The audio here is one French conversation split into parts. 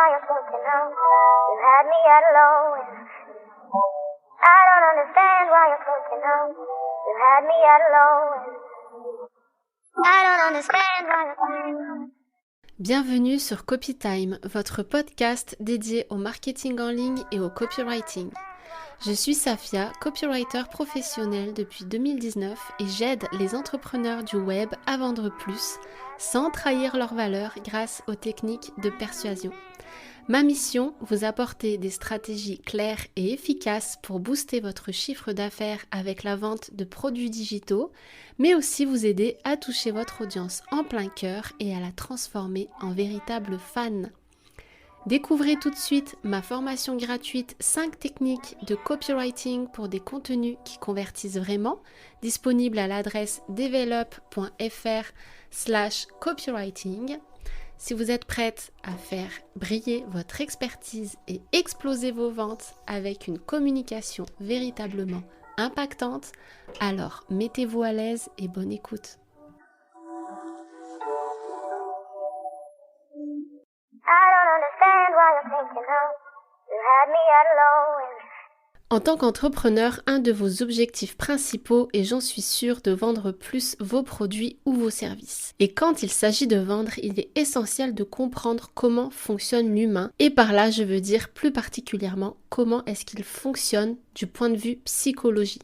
why you're thinking now. You had me at a low end. I don't understand why you're thinking now. You had me at a low end. I don't understand why you're thinking now. Bienvenue sur Copytime, votre podcast dédié au marketing en ligne et au copywriting. Je suis Safia, copywriter professionnel depuis 2019 et j'aide les entrepreneurs du web à vendre plus sans trahir leurs valeurs grâce aux techniques de persuasion. Ma mission, vous apporter des stratégies claires et efficaces pour booster votre chiffre d'affaires avec la vente de produits digitaux, mais aussi vous aider à toucher votre audience en plein cœur et à la transformer en véritable fan. Découvrez tout de suite ma formation gratuite 5 techniques de copywriting pour des contenus qui convertissent vraiment, disponible à l'adresse develop.fr/copywriting. Si vous êtes prête à faire briller votre expertise et exploser vos ventes avec une communication véritablement impactante, alors mettez-vous à l'aise et bonne écoute. En tant qu'entrepreneur, un de vos objectifs principaux est, j'en suis sûre, de vendre plus vos produits ou vos services. Et quand il s'agit de vendre, il est essentiel de comprendre comment fonctionne l'humain. Et par là, je veux dire plus particulièrement comment est-ce qu'il fonctionne du point de vue psychologie.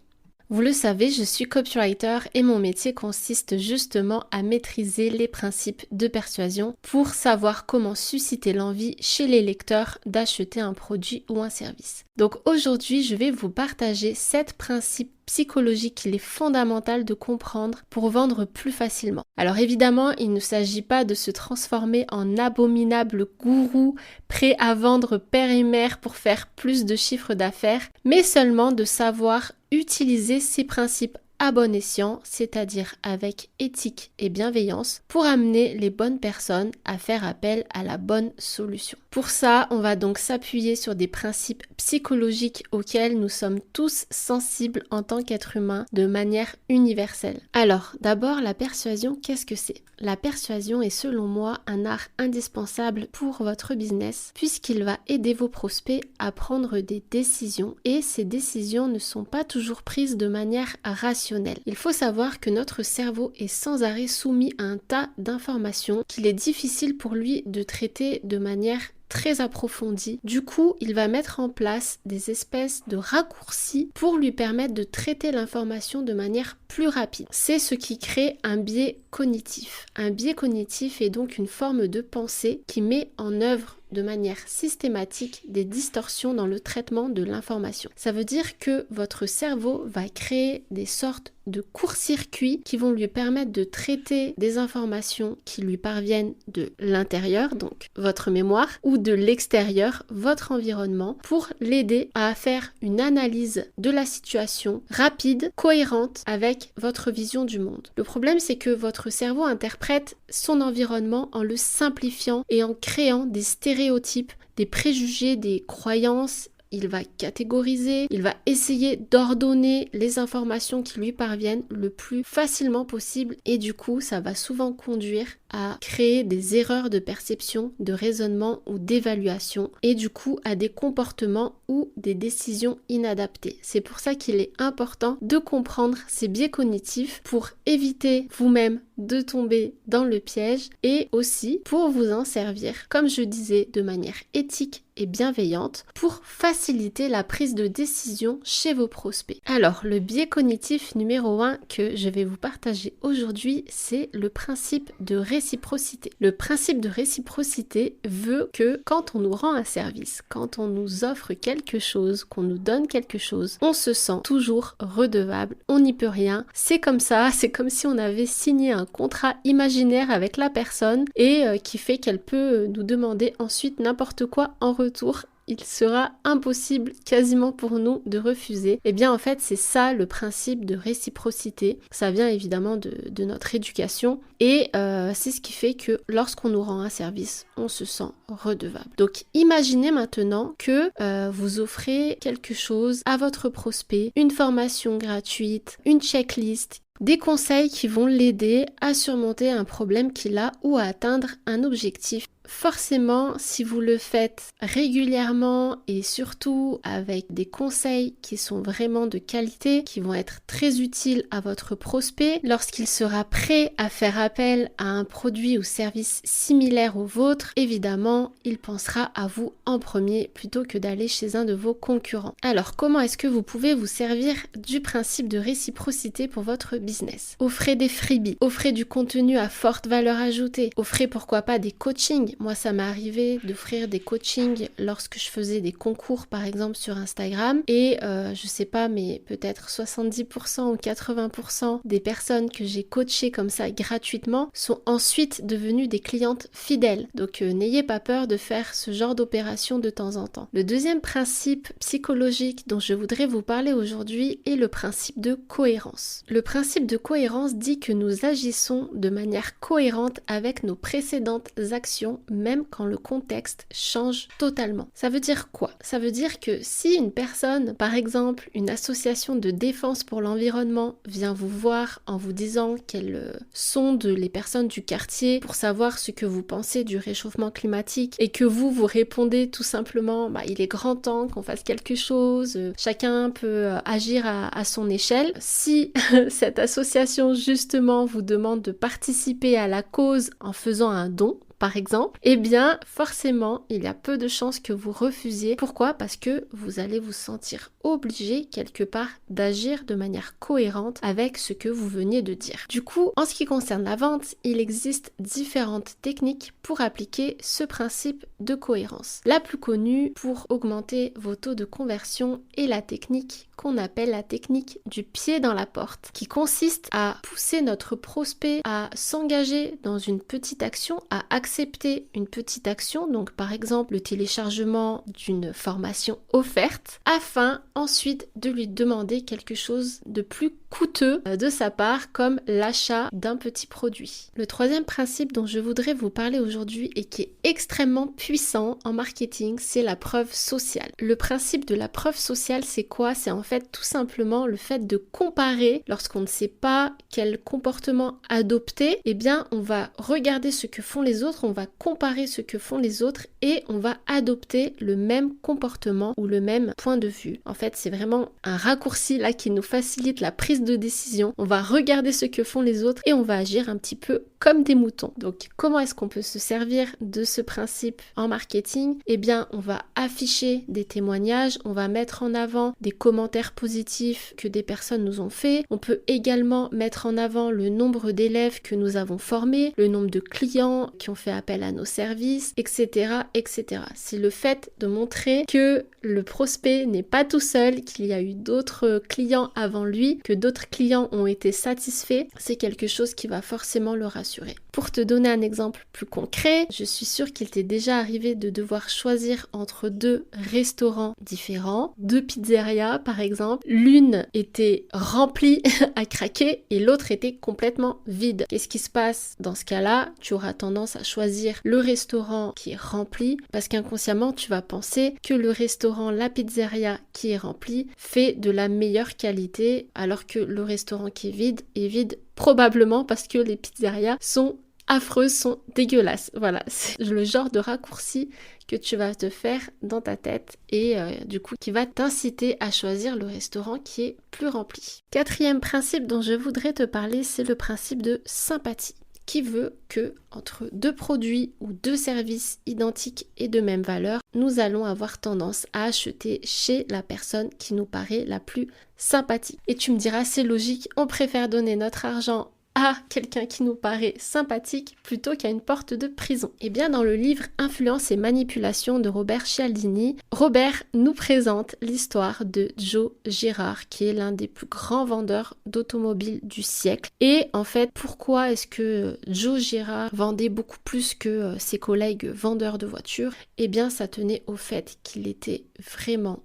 Vous le savez, je suis copywriter et mon métier consiste justement à maîtriser les principes de persuasion pour savoir comment susciter l'envie chez les lecteurs d'acheter un produit ou un service. Donc aujourd'hui, je vais vous partager 7 principes psychologiques qu'il est fondamental de comprendre pour vendre plus facilement. Alors évidemment, il ne s'agit pas de se transformer en abominable gourou prêt à vendre père et mère pour faire plus de chiffre d'affaires, mais seulement de savoir utiliser ces principes à bon escient, c'est-à-dire avec éthique et bienveillance, pour amener les bonnes personnes à faire appel à la bonne solution. Pour ça, on va donc s'appuyer sur des principes psychologiques auxquels nous sommes tous sensibles en tant qu'êtres humains de manière universelle. Alors, d'abord, la persuasion, qu'est-ce que c'est ? La persuasion est selon moi un art indispensable pour votre business puisqu'il va aider vos prospects à prendre des décisions et ces décisions ne sont pas toujours prises de manière rationnelle. Il faut savoir que notre cerveau est sans arrêt soumis à un tas d'informations qu'il est difficile pour lui de traiter de manière très approfondie. Du coup, il va mettre en place des espèces de raccourcis pour lui permettre de traiter l'information de manière plus rapide. C'est ce qui crée un biais cognitif. Un biais cognitif est donc une forme de pensée qui met en œuvre de manière systématique des distorsions dans le traitement de l'information. Ça veut dire que votre cerveau va créer des sortes de court-circuits qui vont lui permettre de traiter des informations qui lui parviennent de l'intérieur, donc votre mémoire, ou de l'extérieur, votre environnement, pour l'aider à faire une analyse de la situation rapide, cohérente avec votre vision du monde. Le problème, c'est que votre cerveau interprète son environnement en le simplifiant et en créant des stéréotypes, des préjugés, des croyances. Il va catégoriser, il va essayer d'ordonner les informations qui lui parviennent le plus facilement possible et du coup, ça va souvent conduire à créer des erreurs de perception, de raisonnement ou d'évaluation et du coup à des comportements ou des décisions inadaptées. C'est pour ça qu'il est important de comprendre ces biais cognitifs pour éviter vous-même de tomber dans le piège et aussi pour vous en servir, comme je disais, de manière éthique et bienveillante pour faciliter la prise de décision chez vos prospects. Alors, le biais cognitif numéro 1 que je vais vous partager aujourd'hui, c'est le principe de réciprocité. Le principe de réciprocité veut que quand on nous rend un service, quand on nous offre quelque chose, qu'on nous donne quelque chose, on se sent toujours redevable, on n'y peut rien, c'est comme ça, c'est comme si on avait signé un contrat imaginaire avec la personne et qui fait qu'elle peut nous demander ensuite n'importe quoi en retour. Il sera impossible quasiment pour nous de refuser. Eh bien en fait c'est ça le principe de réciprocité. Ça vient évidemment de notre éducation et c'est ce qui fait que lorsqu'on nous rend un service, on se sent redevable. Donc imaginez maintenant que vous offrez quelque chose à votre prospect, une formation gratuite, une checklist, des conseils qui vont l'aider à surmonter un problème qu'il a ou à atteindre un objectif forcément, si vous le faites régulièrement et surtout avec des conseils qui sont vraiment de qualité, qui vont être très utiles à votre prospect, lorsqu'il sera prêt à faire appel à un produit ou service similaire au vôtre, évidemment, il pensera à vous en premier plutôt que d'aller chez un de vos concurrents. Alors, comment est-ce que vous pouvez vous servir du principe de réciprocité pour votre business? Offrez des freebies, offrez du contenu à forte valeur ajoutée, offrez pourquoi pas des coachings. Moi, ça m'est arrivé d'offrir des coachings lorsque je faisais des concours, par exemple, sur Instagram. Et je sais pas, mais peut-être 70% ou 80% des personnes que j'ai coachées comme ça gratuitement sont ensuite devenues des clientes fidèles. Donc, n'ayez pas peur de faire ce genre d'opération de temps en temps. Le deuxième principe psychologique dont je voudrais vous parler aujourd'hui est le principe de cohérence. Le principe de cohérence dit que nous agissons de manière cohérente avec nos précédentes actions, même quand le contexte change totalement. Ça veut dire quoi? Ça veut dire que si une personne, par exemple une association de défense pour l'environnement, vient vous voir en vous disant qu'elle sonde les personnes du quartier pour savoir ce que vous pensez du réchauffement climatique et que vous répondez tout simplement il est grand temps qu'on fasse quelque chose, chacun peut agir à son échelle. Si cette association justement vous demande de participer à la cause en faisant un don, par exemple, eh bien forcément il y a peu de chances que vous refusiez. Pourquoi? Parce que vous allez vous sentir obligé quelque part d'agir de manière cohérente avec ce que vous veniez de dire. Du coup, en ce qui concerne la vente, il existe différentes techniques pour appliquer ce principe de cohérence. La plus connue pour augmenter vos taux de conversion est la technique qu'on appelle la technique du pied dans la porte, qui consiste à pousser notre prospect à s'engager dans une petite action, à accepter une petite action, donc par exemple le téléchargement d'une formation offerte, afin ensuite de lui demander quelque chose de plus coûteux de sa part, comme l'achat d'un petit produit. Le troisième principe dont je voudrais vous parler aujourd'hui et qui est extrêmement puissant en marketing, c'est la preuve sociale. Le principe de la preuve sociale, c'est quoi? C'est en fait tout simplement le fait de comparer. Lorsqu'on ne sait pas quel comportement adopter, eh bien on va regarder ce que font les autres, on va comparer ce que font les autres et on va adopter le même comportement ou le même point de vue. En fait, c'est vraiment un raccourci là qui nous facilite la prise de décision. On va regarder ce que font les autres et on va agir un petit peu comme des moutons. Donc, comment est-ce qu'on peut se servir de ce principe en marketing? Eh bien, on va afficher des témoignages, on va mettre en avant des commentaires positifs que des personnes nous ont fait. On peut également mettre en avant le nombre d'élèves que nous avons formés, le nombre de clients qui ont fait appel à nos services, etc., etc. C'est le fait de montrer que le prospect n'est pas tout seul, qu'il y a eu d'autres clients avant lui, que d'autres clients ont été satisfaits. C'est quelque chose qui va forcément le rassurer. Pour te donner un exemple plus concret, je suis sûre qu'il t'est déjà arrivé de devoir choisir entre deux restaurants différents, deux pizzerias par exemple. L'une était remplie à craquer et l'autre était complètement vide. Qu'est-ce qui se passe dans ce cas-là? Tu auras tendance à choisir le restaurant qui est rempli parce qu'inconsciemment tu vas penser que le restaurant, la pizzeria qui est rempli fait de la meilleure qualité alors que le restaurant qui est vide probablement parce que les pizzerias sont affreuses, sont dégueulasses. Voilà, c'est le genre de raccourci que tu vas te faire dans ta tête et du coup qui va t'inciter à choisir le restaurant qui est plus rempli. Quatrième principe dont je voudrais te parler, c'est le principe de sympathie, qui veut que entre deux produits ou deux services identiques et de même valeur, nous allons avoir tendance à acheter chez la personne qui nous paraît la plus sympathique. Et tu me diras, c'est logique, on préfère donner notre argent à quelqu'un qui nous paraît sympathique plutôt qu'à une porte de prison. Et bien dans le livre Influence et manipulation de Robert Cialdini, Robert nous présente l'histoire de Joe Girard, qui est l'un des plus grands vendeurs d'automobiles du siècle. Et en fait, pourquoi est-ce que Joe Girard vendait beaucoup plus que ses collègues vendeurs de voitures? Eh bien ça tenait au fait qu'il était vraiment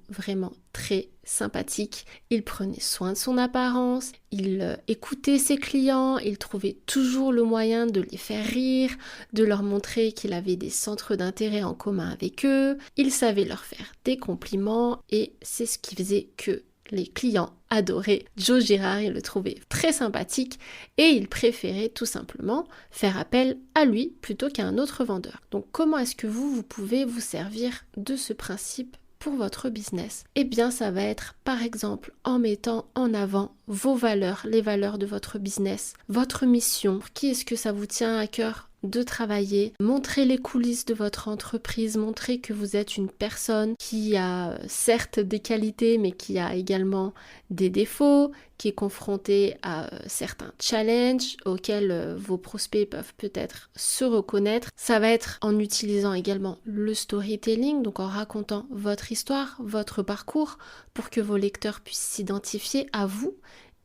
très sympathique, il prenait soin de son apparence, il écoutait ses clients, il trouvait toujours le moyen de les faire rire, de leur montrer qu'il avait des centres d'intérêt en commun avec eux, il savait leur faire des compliments et c'est ce qui faisait que les clients adoraient Joe Girard, ils le trouvaient très sympathique et ils préféraient tout simplement faire appel à lui plutôt qu'à un autre vendeur. Donc comment est-ce que vous pouvez vous servir de ce principe pour votre business? Eh bien, ça va être par exemple en mettant en avant vos valeurs, les valeurs de votre business, votre mission, pour qui est-ce que ça vous tient à cœur de travailler, montrer les coulisses de votre entreprise, montrer que vous êtes une personne qui a certes des qualités mais qui a également des défauts, qui est confrontée à certains challenges auxquels vos prospects peuvent peut-être se reconnaître. Ça va être en utilisant également le storytelling, donc en racontant votre histoire, votre parcours pour que vos lecteurs puissent s'identifier à vous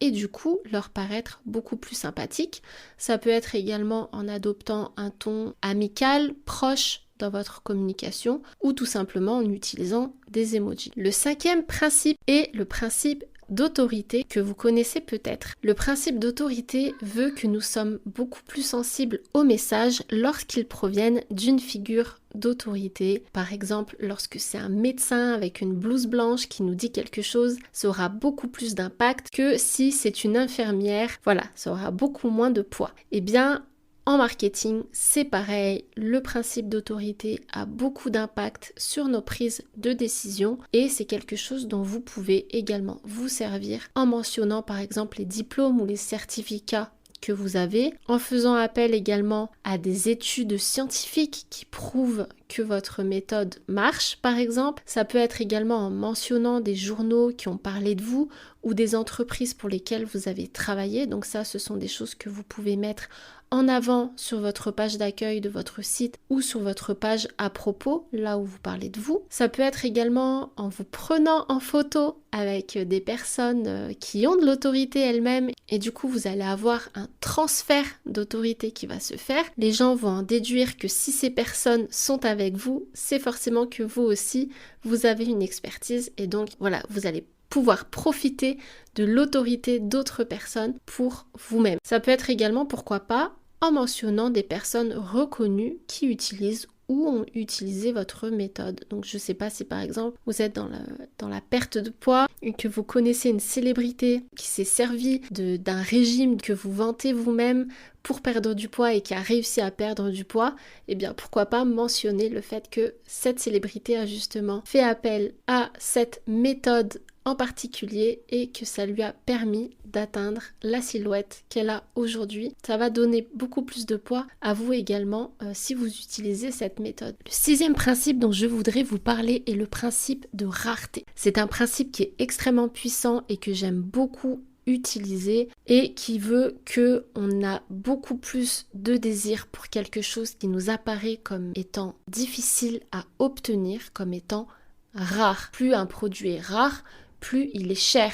et du coup leur paraître beaucoup plus sympathique. Ça peut être également en adoptant un ton amical, proche dans votre communication ou tout simplement en utilisant des emojis. Le 5e principe est le principe d'autorité que vous connaissez peut-être. Le principe d'autorité veut que nous sommes beaucoup plus sensibles aux messages lorsqu'ils proviennent d'une figure d'autorité. Par exemple, lorsque c'est un médecin avec une blouse blanche qui nous dit quelque chose, ça aura beaucoup plus d'impact que si c'est une infirmière. Voilà, ça aura beaucoup moins de poids. Eh bien, en marketing, c'est pareil, le principe d'autorité a beaucoup d'impact sur nos prises de décision et c'est quelque chose dont vous pouvez également vous servir en mentionnant par exemple les diplômes ou les certificats que vous avez, en faisant appel également à des études scientifiques qui prouvent que votre méthode marche par exemple. Ça peut être également en mentionnant des journaux qui ont parlé de vous ou des entreprises pour lesquelles vous avez travaillé. Donc ça, ce sont des choses que vous pouvez mettre en avant sur votre page d'accueil de votre site ou sur votre page à propos, là où vous parlez de vous. Ça peut être également en vous prenant en photo avec des personnes qui ont de l'autorité elles-mêmes et du coup vous allez avoir un transfert d'autorité qui va se faire. Les gens vont en déduire que si ces personnes sont avec vous, c'est forcément que vous aussi, vous avez une expertise et donc voilà, vous allez pouvoir profiter de l'autorité d'autres personnes pour vous-même. Ça peut être également, pourquoi pas, en mentionnant des personnes reconnues qui utilisent ou ont utilisé votre méthode. Donc je ne sais pas si par exemple vous êtes dans la perte de poids et que vous connaissez une célébrité qui s'est servie d'un régime que vous vantez vous-même pour perdre du poids et qui a réussi à perdre du poids, eh bien pourquoi pas mentionner le fait que cette célébrité a justement fait appel à cette méthode en particulier et que ça lui a permis d'atteindre la silhouette qu'elle a aujourd'hui. Ça va donner beaucoup plus de poids à vous également si vous utilisez cette méthode. Le 6e principe dont je voudrais vous parler est le principe de rareté. C'est un principe qui est extrêmement puissant et que j'aime beaucoup utiliser et qui veut que on a beaucoup plus de désir pour quelque chose qui nous apparaît comme étant difficile à obtenir, comme étant rare. Plus un produit est rare, plus il est cher.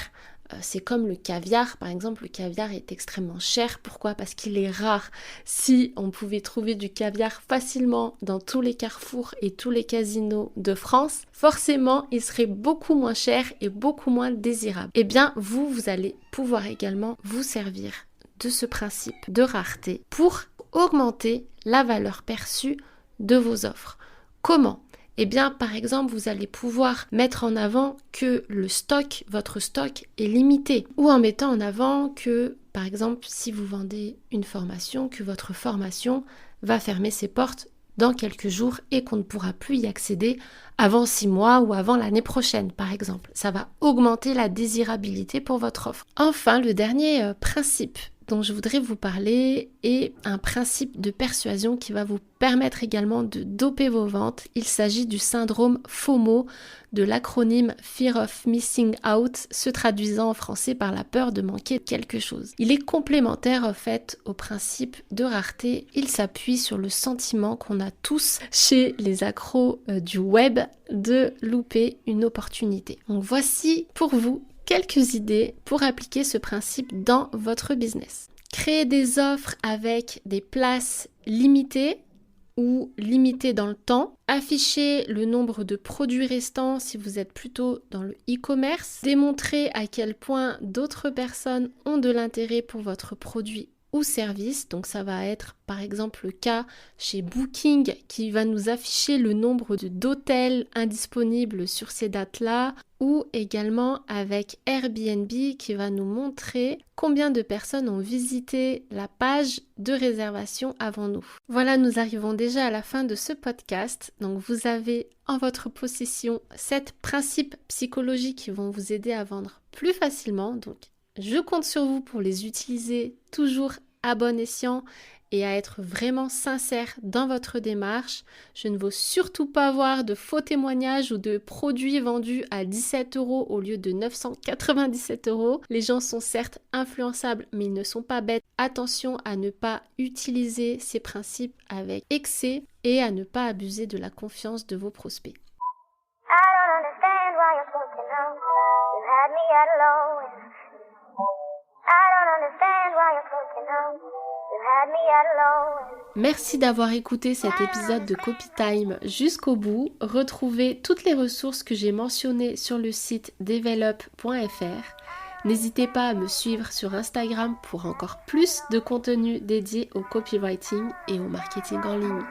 C'est comme le caviar, par exemple, le caviar est extrêmement cher. Pourquoi ? Parce qu'il est rare. Si on pouvait trouver du caviar facilement dans tous les carrefours et tous les casinos de France, forcément, il serait beaucoup moins cher et beaucoup moins désirable. Eh bien, vous allez pouvoir également vous servir de ce principe de rareté pour augmenter la valeur perçue de vos offres. Comment ? Eh bien, par exemple, vous allez pouvoir mettre en avant que votre stock est limité. Ou en mettant en avant que, par exemple, si vous vendez une formation, que votre formation va fermer ses portes dans quelques jours et qu'on ne pourra plus y accéder avant 6 mois ou avant l'année prochaine, par exemple. Ça va augmenter la désirabilité pour votre offre. Enfin, le dernier principe dont je voudrais vous parler est un principe de persuasion qui va vous permettre également de doper vos ventes. Il s'agit du syndrome FOMO, de l'acronyme Fear of Missing Out, se traduisant en français par la peur de manquer quelque chose. Il est complémentaire en fait au principe de rareté. Il s'appuie sur le sentiment qu'on a tous chez les accros du web de louper une opportunité. Donc voici pour vous quelques idées pour appliquer ce principe dans votre business. Créer des offres avec des places limitées ou limitées dans le temps. Afficher le nombre de produits restants si vous êtes plutôt dans le e-commerce. Démontrer à quel point d'autres personnes ont de l'intérêt pour votre produit ou service. Donc ça va être par exemple le cas chez Booking qui va nous afficher le nombre d'hôtels indisponibles sur ces dates-là, ou également avec Airbnb qui va nous montrer combien de personnes ont visité la page de réservation avant nous. Voilà, nous arrivons déjà à la fin de ce podcast. Donc vous avez en votre possession 7 principes psychologiques qui vont vous aider à vendre plus facilement. Donc je compte sur vous pour les utiliser toujours à bon escient et à être vraiment sincère dans votre démarche. Je ne veux surtout pas voir de faux témoignages ou de produits vendus à 17 € au lieu de 997 €. Les gens sont certes influençables, mais ils ne sont pas bêtes. Attention à ne pas utiliser ces principes avec excès et à ne pas abuser de la confiance de vos prospects. I don't understand why you're broken up. You had me at a low end. I don't understand why you're broken up. You had me at a low end. Merci d'avoir écouté cet épisode de Copytime jusqu'au bout. Retrouvez toutes les ressources que j'ai mentionnées sur le site develop.fr. N'hésitez pas à me suivre sur Instagram pour encore plus de contenu dédié au copywriting et au marketing en ligne.